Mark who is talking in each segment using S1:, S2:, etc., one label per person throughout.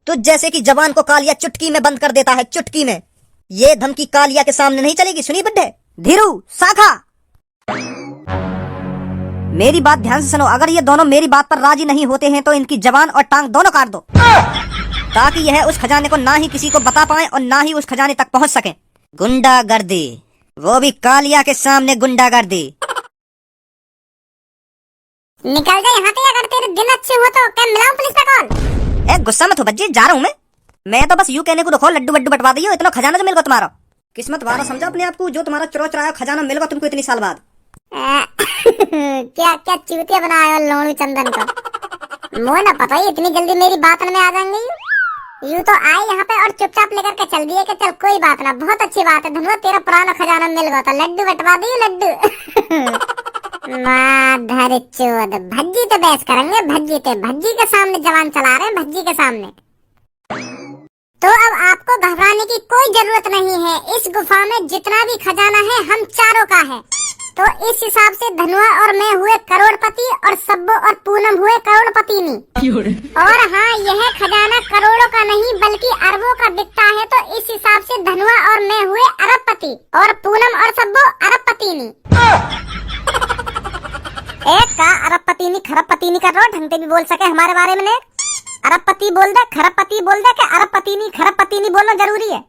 S1: तो जैसे कि जवान को कालिया चुटकी में बंद कर देता है, चुटकी में। ये धमकी कालिया के सामने नहीं चलेगी, सुनी बुड्ढे? धीरू, शाखा, मेरी बात ध्यान से सुनो। अगर ये दोनों मेरी बात पर राजी नहीं होते हैं तो इनकी जबान और टांग दोनों काट दो, ताकि यह उस खजाने को ना ही किसी को बता पाए और ना ही उस खजाने तक पहुंच सके। गुंडागर्दी, वो भी कालिया के सामने गुंडागर्दी।
S2: निकल जा यहाँ से, अगर तेरे दिन अच्छे हो तो। क्या मिलाऊं पुलिस पे कॉल?
S1: गुस्सा मत हो बच्चे, जा रहा हूँ मैं तो बस यूं कहने को रखो, लड्डू वड्डू बंटवा दियो, इतना खजाना जो मिल गया तुम्हारा। किस्मत वाला समझा अपने आप को, जो तुम्हारा चुरा चुराया खजाना मिल गया तुमको इतनी साल बाद।
S2: क्या क्या चूतिया बनाया लोणू चंदन का। मुझे ना पता ही इतनी जल्दी मेरी बात में आ जाएंगे। यूं तो आए यहाँ पे और चुपचाप लेकर के चल दिए कि चल कोई बात ना, बहुत अच्छी बात है धनुआ, तेरा पुराना खजाना मिल गया था, लड्डू बंटवा दिए लड्डू। माधर चोद, भज्जी तो बहस करेंगे, भज्जी के सामने जवान चला रहे हैं, भज्जी के सामने। तो अब आपको घबराने की कोई जरूरत नहीं है। इस गुफा में जितना भी खजाना है हम चारों का है। तो इस हिसाब से धनुआ और मैं हुए करोड़पति और सब्बो और पूनम हुए करोड़पतिनी। और हाँ, यह खजाना करोड़ों का नहीं बल्कि अरबों का बिकता है। तो इस हिसाब से धनुआ और मैं हुए अरबपति और पूनम और सब्बो अरबपतिनी। एक का अरबपतिनी खरबपतिनी कर रहा, ढंग से भी बोल सके हमारे बारे में। अरबपति बोल दे, खरबपति बोल दे, कि अरबपतिनी खरबपतिनी बोलना जरूरी है।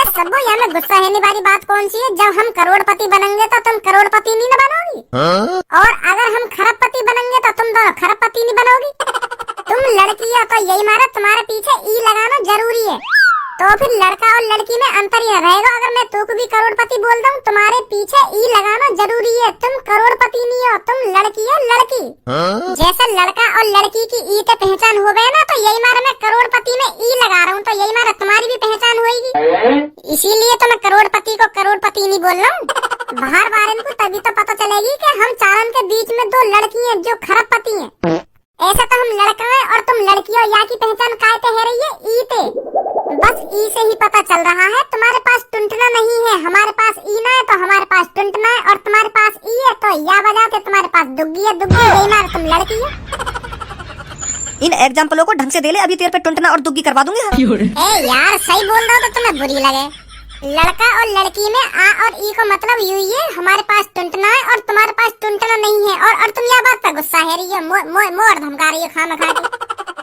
S2: सबो यहाँ में गुस्सा होने वाली बात कौन सी है? जब हम करोड़पति बनेंगे तो तुम करोड़पति नहीं बनोगी, और अगर हम खरबपति बनेंगे तो तुम दोनों खरबपति नहीं बनोगी। तुम लड़की हो तो यही मारा, तुम्हारे पीछे ई लगाना जरूरी है। तो फिर लड़का और लड़की में अंतर ही रहेगा। अगर मैं तुमको भी करोड़पति बोल दूं, तुम्हारे पीछे ई लगाना जरूरी है। तुम करोड़पति नहीं हो, तुम लड़की हो, लड़की। जैसे लड़का और लड़की की ई पे पहचान हो गए ना, तो यही मारा मैं करोड़पति में ई लगा रहा हूँ, तो यही मारा तुम्हारी भी पहचान होगी। इसीलिए तो मैं करोड़पति को करोड़पति नहीं बोल रहा हूँ। बाहर वाले को तभी तो पता चलेगी कि हम चारण के बीच में दो लड़की हैं जो खरबपति हैं। ऐसा तो हम लड़का है और तुम लड़की हो, यहाँ की पहचान काय पे है रही है? ई पे। बस ई से ही पता चल रहा है। तुम्हारे पास टुंटना नहीं है, हमारे पास ई ना है, तो हमारे पास टुंटना है, और तुम्हारे पास ई है तो या बजा के तुम्हारे पास दुग्गी है, दुग्गी यही मार तुम लड़की है।
S1: इन एग्जाम्पलों को ढंग से दे ले, अभी तेरे पे टुंटना और दुग्गी करवा दूंगी।
S2: ए यार, सही बोल रहा हो तो तुम्हें बुरी लगे। लड़का और लड़की में आ और ई को मतलब यू ही है, हमारे पास टुंटना है और तुम्हारे पास टुंटना नहीं है। और तुम यह बात पर गुस्सा है रही है, मोड़ धमका रही है खामखा के।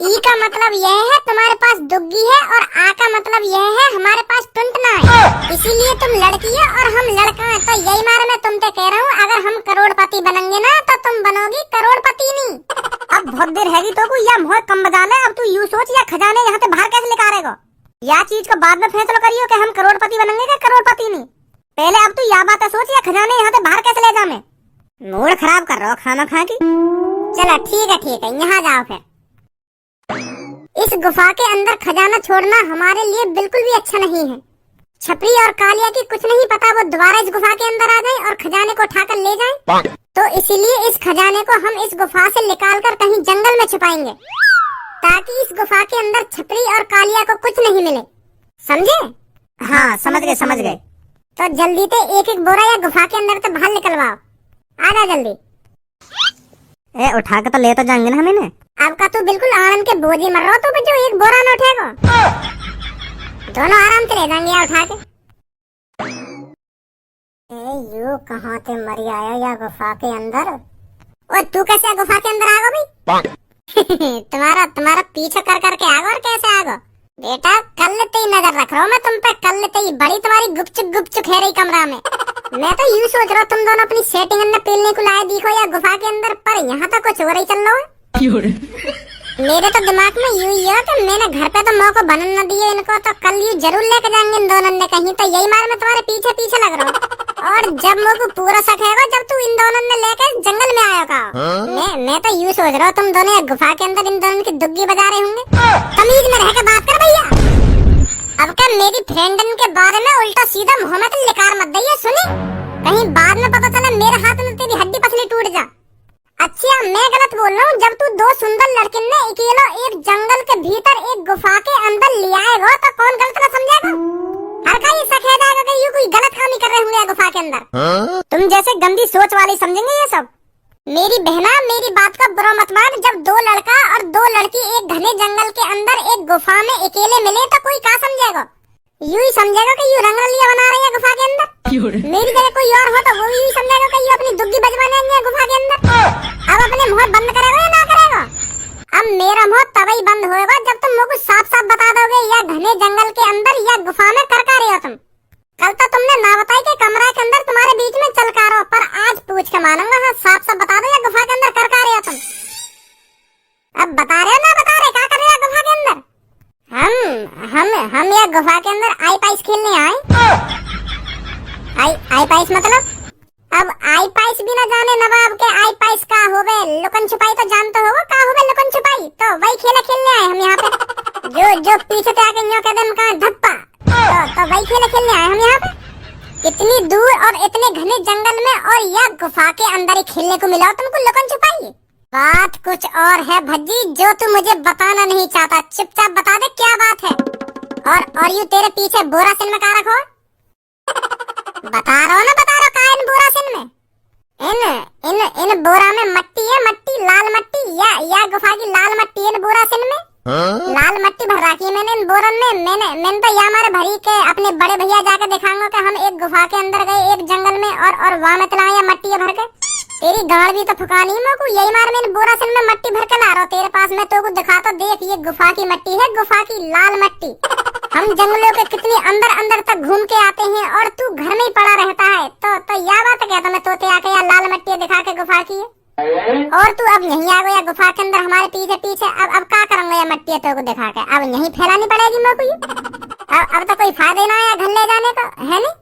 S2: ई का मतलब यह है तुम्हारे पास दुग्गी है, और आ का मतलब यह है हमारे पास टुंटना है। इसीलिए तुम लड़की है और हम लड़का है। तो यही मारे मैं तुमसे कह रहा हूँ, अगर हम करोड़पति बनेंगे ना तो तुम बनोगी करोड़पति नहीं। अब बहुत देर हैगी तो को या मुँह कम बजा ले। अब तू यूँ सोच, या खजाने यहाँ से बाहर कैसे निकालेगा? या चीज को बाद में फैसला करियो कि हम करोड़पति बनेंगे कि करोड़पति नहीं। पहले अब तू यह बात सोच, या खजाने यहाँ से बाहर कैसे ले जाऊं मैं? मूड खराब कर रहा हो खाना खा की। चलो ठीक है, यहाँ जाओ फिर। इस गुफा के अंदर खजाना छोड़ना हमारे लिए बिल्कुल भी अच्छा नहीं है। छपरी और कालिया की कुछ नहीं पता, वो दोबारा इस गुफा के अंदर आ जाए और खजाने को उठाकर ले जाए। तो इसीलिए इस खजाने को हम इस गुफा से निकाल कर कहीं जंगल में छुपाएंगे, ताकि इस गुफा के अंदर छपरी और कालिया को कुछ नहीं मिले। समझे? हाँ, समझ गए। तो जल्दी से एक एक बोरा या गुफा के अंदर से बाहर निकलवाओ। आजा जल्दी।
S1: उठा के तो ले तो जाएंगे ना हमें।
S2: अब का तू बिल्कुल आराम के बोझी मर रहा हो, तो बच्चों एक बोरा न उठेगा। दोनों आराम से ले जाएंगे या उठा के। यू कहाँ से मरी आया या गुफा के अंदर? और तू कैसे गुफा के अंदर आ गया भाई? तुम्हारा पीछे कर करके आगा, और कैसे आगा? बेटा कल ते ही नजर रख रहा हूँ मैं तुम पे, कल ते ही बड़ी तुम्हारी गुपचुप है रही कमरा में। मैं तो यूँ सोच रहा हूँ तुम दोनों अपनी सेटिंग में पीलने को लाए दिखो या गुफा के अंदर, पर यहाँ तो कुछ हो रही चल रहा है। मेरे तो दिमाग में यूँ ही है कि मैंने घर पे तो माँ को बनन न दिए इनको, तो कल यूँ जरूर लेके जाएंगे इन दोनों ने कहीं। तो यही मार मैं तुम्हारे पीछे लग रहा हूँ। और जब मुझ को पूरा शक है जब तू इन दोनों ने लेकर जंगल में आया का। मैं तो यूँ सोच रहा हूँ तुम दोनों गुफा के अंदर इन दोनों की दुग्गी बजा रहे होंगे। तमीज में रह के बात कर भैया। अब क्या मेरी फ्रेंडन के बारे में उल्टा सीधा मुंह में तो लिकार मत दइए, सुनी? कहीं बाद में पता चला मेरे हाथ में तेरी हड्डी पसली टूट जा। अच्छा, मैं गलत बोल रहा हूँ? जब तू दो सुंदर लड़किन ने अकेला एक जंगल के भीतर एक गुफा के अंदर ले आएगा तो कौन गलत ना समझेगा? हर का ये शक है जाएगा कि ये कोई गलत काम ही कर रहे होंगे गुफा के अंदर। तुम जैसे गंदी सोच वाली समझेंगे ये सब। मेरी बहना, मेरी बात का बुरा मत मान। जब दो लड़का और दो लड़की एक घने जंगल के अंदर एक गुफा में अकेले मिले तो कोई क्या समझेगा? यूं ही समझेगा कि यूं रंगरलिया बना रही है गुफा के अंदर। मेरी जगह कोई और हो तो वो भी यूं समझेगा कि यूं अपनी दुग्गी बजवाने आई है गुफा के अंदर। अब अपने मुंह बंद करेगा या ना करेगा? अब मेरा मुंह तभी बंद होएगा जब तुम मुझको साफ साफ बता दोगे या घने जंगल के अंदर या गुफा में कर रहे हो तुम। कल तो तुमने ना बताई कि कमरा के अंदर तुम्हारे बीच में चल रहो, पर आज पूछ के मानूंगा। हाँ, साफ साफ बता दो या गुफा के अंदर कर रहे हो तुम। अब बता रहे हो ना बता रहे, क्या कर रहे हो गुफा के अंदर? हम या गुफा के अंदर आई पाइस खेलने आए। आई पाइस मतलब? अब आई पाइस भी ना जाने नवाब के आई पाइस का होवे, लुकन छुपाई तो जानते हो का होवे लुकन छुपाई, तो वही खेलने आए हम यहाँ पे। जो पीछे से आके यूं कदम का धप्पा, तो वही खेलने आए हम यहाँ पे। इतनी दूर और इतने घने जंगल में और या गुफा के अंदर ही खेलने को मिला तुमको लुकन छुपाई। बात कुछ और है भज्जी, जो तू मुझे बताना नहीं चाहता। चुपचाप बता दे क्या बात है। और यू तेरे पीछे बोरा सिन में कहा रखो? बता रहा का इन बोरा सिन में? इन बोरा में मट्टी है, मट्टी लाल मट्टी या गुफा की लाल मट्टी इन बोरा सिन में। लाल मट्टी भर रखी है मैंने इन बोरन में। मैंने तो यहाँ हमारे भरी के अपने बड़े भैया जाके दिखाऊंगा कि हम एक गुफा के अंदर गए एक जंगल में और वहाँ में तला मट्टी भर के। तेरी गाड़ भी तो फुकानी है मेरे को, यही मार मैंने बोरा सिन में मट्टी भर के ला रहा हूँ तेरे पास। मैं तो दिखा तो देख, ये गुफा की मट्टी है, गुफा की लाल मट्टी। हम जंगलों के कितनी अंदर तक घूम के आते हैं और तू घर में ही पड़ा रहता है। तो यह बात कहता मैं तोते आके या लाल मट्टी दिखा के गुफा की है। और तू अब यहीं आ गया गुफा के अंदर हमारे पीछे। अब क्या करूंगा या मट्टी तो को दिखा के? अब यहीं फैलानी पड़ेगी मेरे को। अब तो कोई फायदा ना है घर ले जाने का, है नहीं?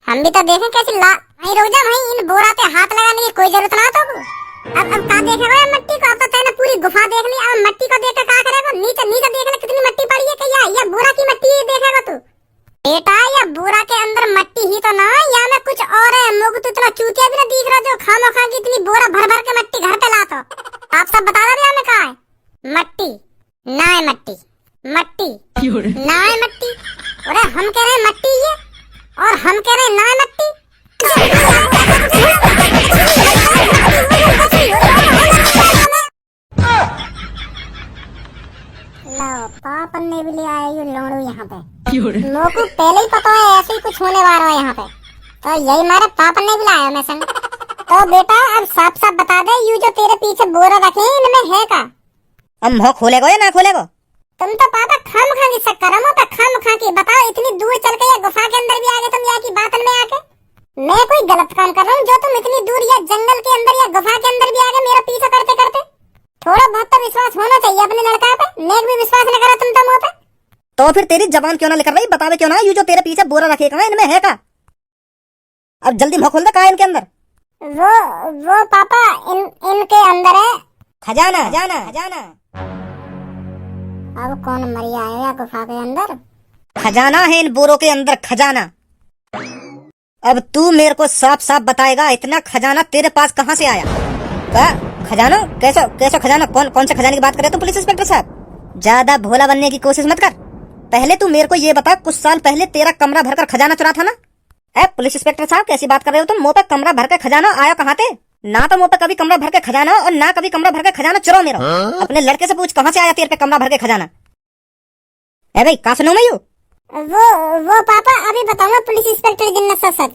S2: हम भी तो देखें कैसी भाई रुक जा भाई, इन बोरा पे हाथ लगाने की कोई जरूरत ना तो। अब का देखेगा मट्टी को? अब तो तेने पूरी गुफा देख ली, अब मट्टी को देख के क्या करेगा? नीचे देख ले कितनी मट्टी पड़ी है कि या बोरा की मट्टी ही देखेगा तू? बेटा या बोरा के अंदर मट्टी ही तो ना है, या में कुछ और है। मुझे तो इतना चूतिया भी ना दिख रहा जो खामोखा की इतनी बोरा भर के मट्टी घर पे लाता। आप सब बता दो हमें कहा है मट्टी ना है? मट्टी ना है मट्टी। अरे हम कह रहे हैं मट्टी ये और हम कह रहे हैं ना मट्टी। पापन ने भी ले आया ये लोड़ू यहाँ पे। लोगों को पहले ही पता है ऐसे ही कुछ होने वाला है यहाँ पे, तो यही मारे पापन ने भी लाया मैं संग। तो बेटा अब साफ बता दे, यू जो तेरे पीछे बोरा रखे हैं इनमें है का?
S1: अब मुँह खोलेगा या ना खोलेगा?
S2: तुम तो पापा खामखा की शक्कर पे खामखा की बताओ। इतनी दूर चल के या गुफा के अंदर भी आ गए तुम यहाँ की बातन में आके। मैं कोई गलत काम कर रहा हूँ जो तुम इतनी दूर या जंगल के अंदर या गुफा के अंदर भी आ गए मेरा पीछा करते? थोड़ा बहुत तो विश्वास होना चाहिए अपने लड़का पे। नेक भी विश्वास न करा तुम तो मुँह पे।
S1: तो फिर तेरी जबान क्यों ना निकल रही? बतावे क्यों ना? यू जो तेरे पीछे बोरा रखे कहाँ इनमें है का? अब जल्दी मुँह खोल दे, कहाँ इनके अंदर?
S2: वो पापा इनके अंदर है
S1: खजाना।
S2: अब कौन मरी आया गुफा के अंदर?
S1: खजाना है इन बोरों के अंदर, खजाना। अब तू मेरे को साफ बताएगा इतना खजाना तेरे पास कहाँ से आया? का खजाना? कैसा खजाना? कौन से खजाने की बात कर रहे हो पुलिस इंस्पेक्टर साहब? ज्यादा भोला बनने की कोशिश मत कर। पहले तू मेरे को ये बता, कुछ साल पहले तेरा कमरा भरकर खजाना चुरा था ना? पुलिस इंस्पेक्टर साहब कैसी बात कर रहे हो तुम? मुँह पे कमरा भर के खजाना आया कहाँ थे? ना तो मुँह पे कभी कमरा भर के खजाना और ना कभी कमरा भर के खजाना चुरा मेरा। अपने लड़के से पूछ कहाँ से आया तेरे पे कमरा भर के खजाना? भाई कहाँ सुनो मैं?
S2: वो पापा अभी बताऊंगा पुलिस इंस्पेक्टर जिन्नत सच।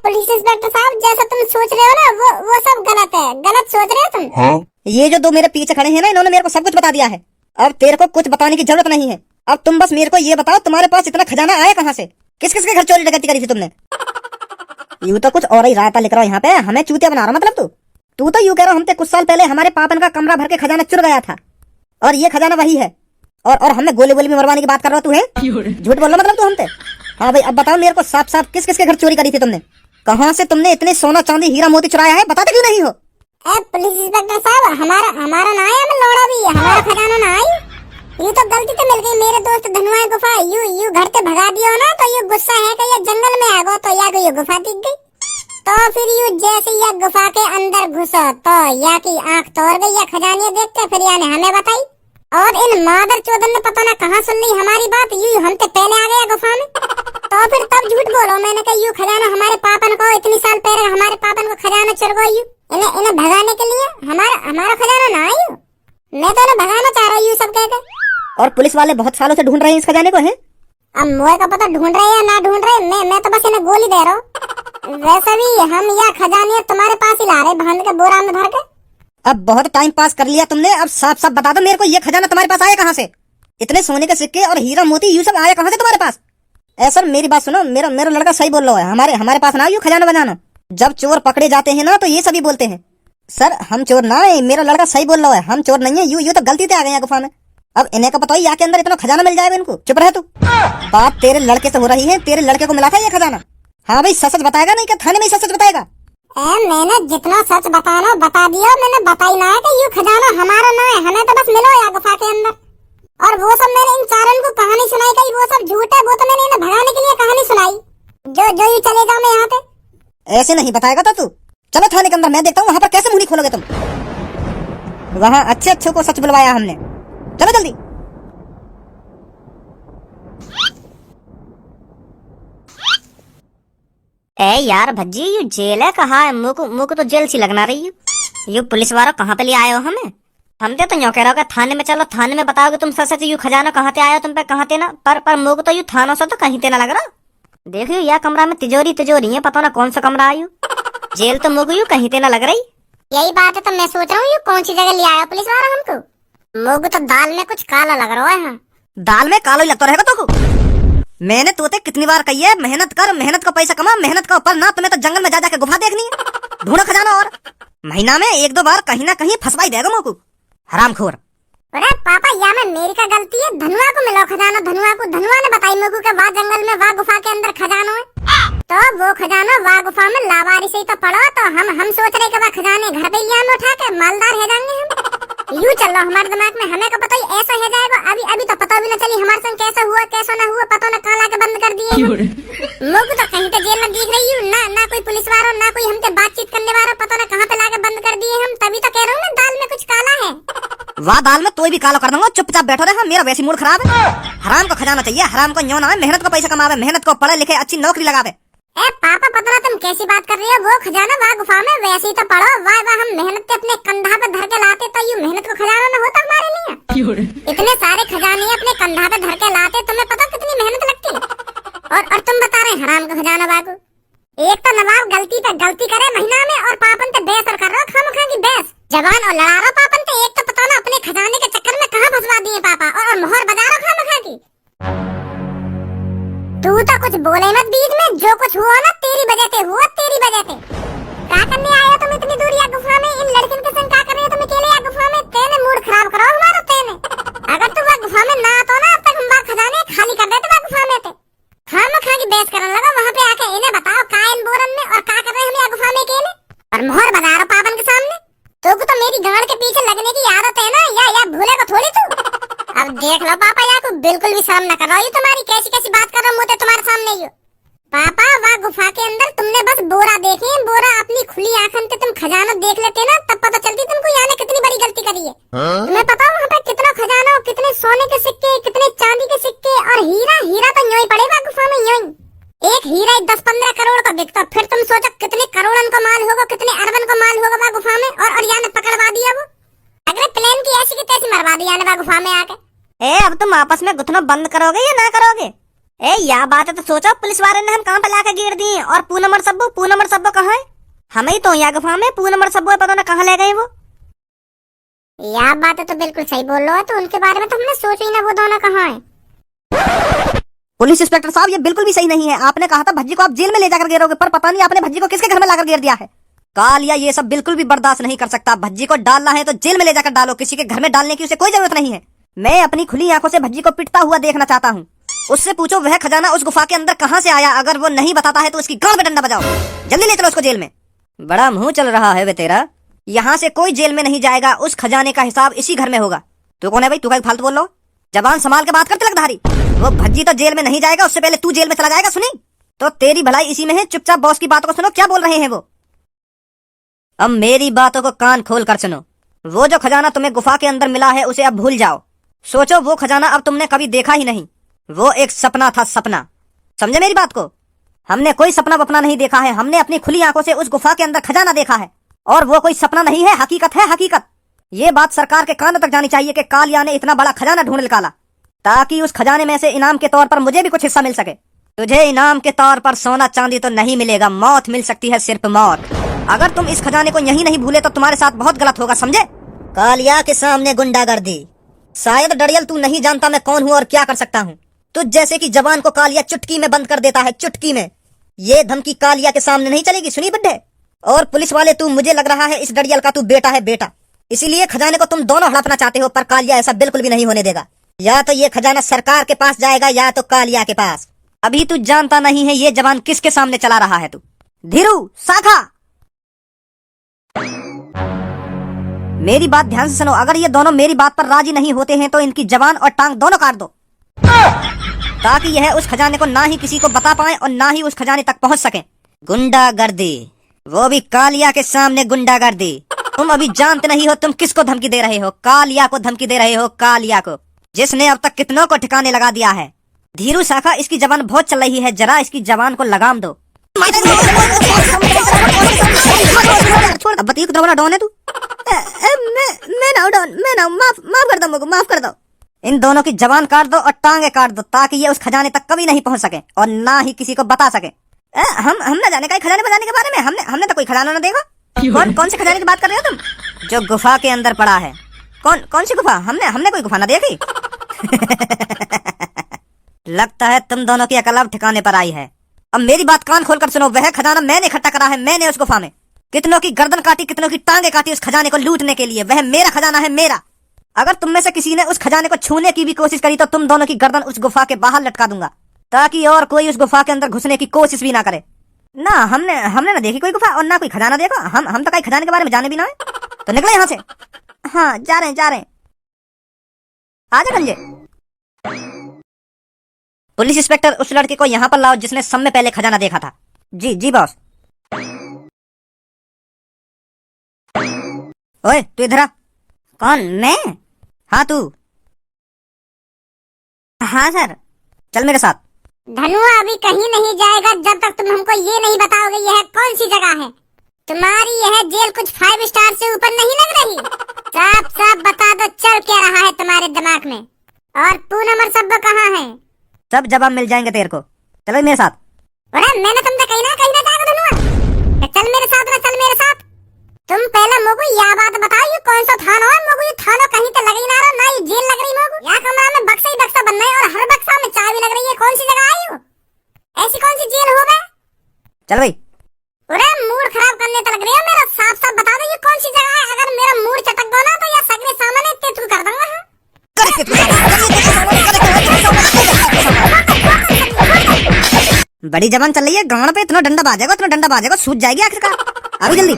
S2: पुलिस इंस्पेक्टर साहब जैसा तुम सोच रहे हो ना वो सब गलत है। गलत सोच रहे हो तुम।
S3: हाँ?
S1: ये जो दो मेरे पीछे खड़े हैं ना, इन्होंने मेरे को सब कुछ बता दिया है। अब तेरे को कुछ बताने की जरूरत नहीं है। अब तुम बस मेरे को ये बताओ तुम्हारे पास इतना खजाना आया कहाँ से? किस के घर चोरी डकैती करी थी तुमने? यूं तो कुछ और ही रायता लिख रहा हो यहाँ पे, हमें चूतिया बना रहा मतलब तू तो यूं कह रहा हमसे कुछ साल पहले हमारे पापन का कमरा भर के खजाना चुर गया था और ये खजाना वही है और हमें गोली में मरवाने की बात कर रहा तू है? झूठ बोल रहा मतलब तू हमसे? हाँ भाई अब बताओ मेरे को साफ किस के घर चोरी करी थी तुमने? कहाँ से तुमने इतने सोना चांदी हीरा मोती चुराया है? बताते क्यों नहीं हो?
S2: पुलिस इंस्पेक्टर साहब हमारा ना आया, लौड़ा भी हमारा खजाना ना आई। यू तो गलती से मिल गई मेरे दोस्त धनुआ गुफा। यू घर से भगा दिया ना तो यू गुस्सा है कि ये जंगल में आ गो तो या ये गुफा दिख गई। तो फिर यू जैसे या गुफा के अंदर घुसा तो या की आंख तोड़ गई या खजाने देख के फिर या ने हमें बताई। और इन मादर चौधर ने पता ना कहाँ सुन ली हमारी बात। यू हम तो पहले आ गया गुफा में तो फिर तब झूठ बोलो मैंने कहा यू खजाना हमारे पापन को इतनी साल पहले हमारे पापन को खजाना चुर गो। यू इन्हें भगाने के लिए हमारा खजाना ना आयु। मैं तो ना भगाना चाह रही हूँ सब कहकर।
S1: और पुलिस वाले बहुत सालों से ढूंढ रहे हैं इस खजाने को, है?
S2: अब मुझे का पता ढूंढ रहे या ना ढूंढ रहे, मैं तो बस इन्हें गोली दे रहा हूँ। वैसे भी हम यह खजाने तुम्हारे पास ही ला रहे बांध के बोरा में भर के।
S1: अब बहुत टाइम पास कर लिया तुमने, अब साफ साफ बता दो मेरे को, ये खजाना तुम्हारे पास आया कहाँ से? इतने सोने के सिक्के और हीरा मोती ये सब आया कहाँ से तुम्हारे पास? सर मेरी बात सुनो, मेरा मेरा लड़का सही बोल रहा है, हमारे पास ना यूँ खजाना बजाना। जब चोर पकड़े जाते हैं ना तो ये सभी बोलते हैं सर हम चोर ना है, मेरा लड़का सही बोल रहा है, हम चोर नहीं है, यूँ तो गलती से आ गए गुफा में। अब इन्हें का पता ही यहाँ के अंदर इतना खजाना मिल जाएगा इनको। चुप रहे तू, बात तेरे लड़के से हो रही है, तेरे लड़के को मिला था ये खजाना। हाँ भाई सच बताएगा, नहीं क्या थाने में सच बताएगा?
S2: मैंने जितना सच बताना बता दिया, मैंने बताई ना है कि ये खजाना हमारा ना है, हमें तो बस मिलो या गुफा के अंदर। और वो सब मैंने इन चारों को कहानी सुनाई गई, वो सब झूठ है, वो तो मैंने इन्हें भगाने के लिए कहानी सुनाई। जो ये चलेगा मैं यहाँ पे।
S1: ऐसे नहीं बताएगा तो तू चलो थाने के अंदर, मैं देखता हूँ वहाँ पर कैसे मुंह खोलोगे तुम। वहाँ अच्छे को सच बुलवाया हमने, चलो जल्दी।
S3: ए यार भज्जी, ये जेल है कहाँ है? मुँह को तो जेल सी लगना रही है। ये पुलिस वालों कहाँ पे ले आए हो हमें? हम तो यूँ कह रहे हो थाने में चलो, थाने में बताओगे तुम सच सच यू खजाना कहाँ से आया तुम पे, कहाँ थे ना। पर मुँह को तो यू थानों से तो कहीं ते ना लग रहा। देखियो यह कमरा में तिजोरी है, पता ना कौन सा कमरा आयु। जेल तो मुँह को यू कहीं ते ना लग रही।
S2: यही बात है तो मैं सोच रहा हूँ ये कौन सी जगह ले आया पुलिस वाला हमको। मुँह तो दाल में कुछ काला लग रहा है।
S1: दाल में कालो ही लगता रहेगा तो को। मैंने तोते कितनी बार कही है मेहनत कर, मेहनत का पैसा कमा, मेहनत का ऊपर ना, तुम्हें तो जंगल में जा जाके गुफा देखनी है, ढूंढो खजाना। और महीना में 1-2 बार कहीं ना कहीं फंसवाई देगा मोकू, हरामखोर।
S2: अरे पापा या में मेरी का गलती है, धनुआ को मिलो खजाना, धनुआ ने बताई मेरे को कि वहाँ जंगल में वहाँ गुफा के अंदर खजाना है। तो वो खजाना वहाँ गुफा में लावारी से ही तो पड़ा। तो हम सोच रहे कि वहाँ खजाने घर पे लिया में उठा के मालदार है जाएंगे हम। यूँ चल रहा हमारे दिमाग में, हमें को पता ही ऐसा है जाएगा। अभी तो पता भी न चली हमारे संग कैसा हुआ कैसा न हुआ, पता न काला के बंद कर दिए। मुझे तो कहीं पे जेल में दिख रही हूँ ना कोई पुलिस वाला ना कोई हमसे बातचीत करने वाला, पता न कहाँ पे लाके बंद कर दिए हम। तभी तो कह रहा हूँ ना दाल में कुछ काला है।
S1: वाह दाल में तो भी काला कर दूंगा, चुपचाप बैठो रहे, मेरा वैसी मूड खराब है। हराम को खजाना चाहिए, हराम को न्यों ना है, मेहनत को पैसा कमावे, मेहनत को पढ़े लिखे अच्छी नौकरी लगावे।
S2: ए पापा पता ना तुम कैसी बात कर रही हो, वो खजाना वहाँ गुफा में वैसे ही तो पड़ो। वाह हम मेहनत के अपने कंधा पे धर के लाते तो ये मेहनत को खजाना न होता हमारे लिए। इतने सारे खजाने अपने कंधा पे धर के लाते, तुम्हें पता कितनी मेहनत लगती है। और तुम बता रहे हराम को खजाना बाबू। एक तो नवाब गलती पे गलती करे महीना में, और पापन पे बहस कर रहा हो खामखा की बहस। जवान और लड़ा रहा पापन पे, एक तो पता ना अपने खजाने के चक्कर में कहाँ फंसवा दिए पापा, और मोहर बजा रहा खामखा की। तू तो कुछ बोले मत बीच में, जो कुछ हुआ ना तेरी वजह से हुआ, तेरी वजह से। क्या करने आया तुम इतनी दूर या गुफा में? इन लड़कियों के संग क्या कर रहे हो तुम अकेले या गुफा में? तेने मूड खराब करो हमारा तेने। अगर तू वहाँ गुफा में ना आतो ना, अब तक हम वहाँ खजाने खाली कर देते वहाँ गुफा में थे। खामखा की बहस करने लगा वहाँ पे आके। इन्हें बताओ कायन बोरन में और क्या कर रहे हम यहाँ गुफा में अकेले, और मोहर बजा रहा पापन के सामने। तो मेरी गांड के पीछे लगने की आदत है ना, या भूलेगा थोड़ी तू। अब देख लो पापा, या को बिल्कुल भी शर्म न कर रहा हो, तुम्हारी कैसी बात कर रहा हूँ तुम्हारे सामने ही। पापा वहाँ गुफा के अंदर तुमने बस बोरा देखे, बोरा अपनी खुली आंखों से तुम खजाना देख लेते ना, तब पता चलती तुमको यहाँ ने कितनी बड़ी गलती करी है। तुम्हें पता वहाँ पे कितना खजाना, कितने सोने के सिक्के, कितने चांदी के सिक्के, और हीरा तो यूं ही पड़ेगा गुफा में यूं ही। एक हीरा 10-15 करोड़ का बिकता, फिर तुम सोचो कितने करोड़न का माल होगा, कितने अरबन का माल होगा वहाँ गुफा में। और यहाँ ने पकड़वा दिया वो, अगले प्लेन की ऐसी की तैसी मरवा दिया वहाँ गुफा में आके।
S3: अब तुम आपस में गुथनो बंद करोगे या ना करोगे? या बात है तो सोचो, पुलिस वाले ने हम कहाँ पे लाके गिर दिए, और पूनमर सब्बो कहाँ है? हमें ही तो यहाँ गुफा में पूनमर सब्बो पता ना कहाँ ले गए वो।
S2: यह बात है तो बिल्कुल सही बोल रहे हो, तो उनके बारे में तो हमने सोचा ही ना, वो दोनों कहाँ है।
S1: पुलिस इंस्पेक्टर साहब ये बिल्कुल भी सही नहीं है, आपने कहा था भज्जी को आप जेल में ले जाकर गिरोगे, पर पता नहीं आपने भज्जी को किसके घर में लाकर गिर दिया है। कालिया ये सब बिल्कुल भी बर्दाश्त नहीं कर सकता, भज्जी को डालना है तो जेल में ले जाकर डालो, किसी के घर में डालने की उसे कोई जरूरत नहीं है। मैं अपनी खुली आंखों से भज्जी को पिटता हुआ देखना चाहता हूँ। उससे पूछो वह खजाना उस गुफा के अंदर कहाँ से आया, अगर वो नहीं बताता है तो उसकी गांड में डंडा बजाओ, जल्दी ले चलो उसको जेल में। बड़ा मुंह चल रहा है वे तेरा, यहाँ से कोई जेल में नहीं जाएगा, उस खजाने का हिसाब इसी घर में होगा। तू कौन है भाई, तू का फालतू बोल लो, जबान संभाल के बात कर तिलकधारी। वो भज्जी तो जेल में नहीं जाएगा, उससे पहले तू जेल में चला जाएगा। सुनी तो तेरी भलाई इसी में है, चुपचाप बॉस की बातों को सुनो, क्या बोल रहे हैं वो। अब मेरी बातों को कान खोल कर सुनो, वो जो खजाना तुम्हें गुफा के अंदर मिला है उसे अब भूल जाओ। सोचो वो खजाना अब तुमने कभी देखा ही नहीं, वो एक सपना था, सपना। समझे मेरी बात को? हमने कोई सपना वपना नहीं देखा है, हमने अपनी खुली आंखों से उस गुफा के अंदर खजाना देखा है, और वो कोई सपना नहीं है, हकीकत है, हकीकत। ये बात सरकार के कानों तक जानी चाहिए कि कालिया ने इतना बड़ा खजाना ढूंढ निकाला, ताकि उस खजाने में से इनाम के तौर पर मुझे भी कुछ हिस्सा मिल सके। तुझे इनाम के तौर पर सोना चांदी तो नहीं मिलेगा, मौत मिल सकती है, सिर्फ मौत। अगर तुम इस खजाने को यहीं नहीं भूले तो तुम्हारे साथ बहुत गलत होगा, समझे? कालिया के सामने गुंडागर्दी। शायद डरियल तू नहीं जानता मैं कौन हूँ और क्या कर सकता हूँ। तुझ जैसे की जबान को कालिया चुटकी में बंद कर देता है, चुटकी में। ये धमकी कालिया के सामने नहीं चलेगी, सुनी बुड्ढे? और पुलिस वाले, तू मुझे लग रहा है इस डरियल का तू बेटा है, बेटा। इसीलिए खजाने को तुम दोनों हड़पना चाहते हो, पर कालिया ऐसा बिल्कुल भी नहीं होने देगा। या तो ये खजाना सरकार के पास जाएगा या तो कालिया के पास। अभी तू जानता नहीं है ये जवान किसके सामने चला रहा है तू। धीरू, शाखा, मेरी बात ध्यान से सुनो। अगर ये दोनों मेरी बात पर राजी नहीं होते हैं तो इनकी जबान और टांग दोनों काट दो, ताकि यह उस खजाने को ना ही किसी को बता पाए और ना ही उस खजाने तक पहुंच सके। गुंडागर्दी, वो भी कालिया के सामने गुंडागर्दी। तुम अभी जानते नहीं हो तुम किसको धमकी दे रहे हो। कालिया को धमकी दे रहे हो, कालिया को, जिसने अब तक कितनों को ठिकाने लगा दिया है। धीरू, शाखा, इसकी जबान बहुत चल रही है, जरा इसकी जबान को लगाम दो। अब बताइए कितना बड़ा डॉन है तू? मैं ना, माफ कर दो मुझको, माफ कर दो। इन दोनों की जबान काट दो और टांगे काट दो, ताकि ये उस खजाने तक कभी नहीं पहुंच सके और ना ही किसी को बता सके। हम न जाने का खजाने बजाने के बारे में। हमने तो कोई खजाना न देखा। कौन से खजाने की बात कर रहे हो तुम? जो गुफा के अंदर पड़ा है। कौन सी गुफा? हमने कोई गुफा ना देखी। लगता है तुम दोनों की अकल अब ठिकाने पर आई है। अब मेरी बात कान खोलकर सुनो। वह खजाना मैंने इकट्ठा करा है, मैंने उस गुफा में कितनों की गर्दन काटी, कितनों की टांगे काटी उस खजाने को लूटने के लिए। वह मेरा खजाना है, मेरा। अगर तुम में से किसी ने उस खजाने को छूने की भी कोशिश करी तो तुम दोनों की गर्दन उस गुफा के बाहर लटका दूंगा, ताकि और कोई उस गुफा के अंदर घुसने की कोशिश भी ना करे। ना, हमने ना देखी कोई गुफा और ना कोई खजाना देखा। हम तो कहीं खजाने के बारे में जाने भी ना है। तो निकले यहाँ से। हाँ, जा रहे हैं। आजा गंजे। पुलिस इंस्पेक्टर, उस लड़के को यहाँ पर लाओ जिसने सब में पहले खजाना देखा था। जी बॉस। ओए, तू इधर आ।
S3: कौन? मैं?
S1: हाँ, तू।
S3: हाँ सर।
S1: चल मेरे साथ।
S2: धनुआ अभी कहीं नहीं जाएगा जब तक तुम हमको ये नहीं बताओगे यह कौन सी जगह है। तुम्हारी यह जेल कुछ 5 स्टार से ऊपर नहीं लग रही। साफ बता दो चल क्या रहा है तुम्हारे दिमाग में। और पूनम और सब्बो कहाँ है?
S1: सब जवाब मिल जाएंगे तेरे को। चलो मेरे साथ।
S2: अरे मैंने तुमसे कहीं ना जाएगा धनुआ। चल मेरे साथ। तुम पहले मोगू यह बात बताओ, ये कौन सा थाना है? मोगू ये थाना कहीं तो लग ही ना रहा, ना ये जेल लग रही। मोगू यहाँ कमरा में बक्सा ही बक्सा बनना है और हर बक्सा में चाबी लग रही है। कौन सी जगह आई हो? ऐसी कौन सी जेल हो गए?
S1: चल भाई।
S2: अरे मूड खराब करने तो लग रही है मेरा। साफ बता दो ये कौन सी जगह है। अगर मेरा मूड चटक गया ना तो या सगरे सामने तेतू कर दूंगा।
S1: बड़ी जबान चल रही है, गांड पे इतना डंडा बाजेगा, सूझ जाएगी आखिरकार। अभी जल्दी।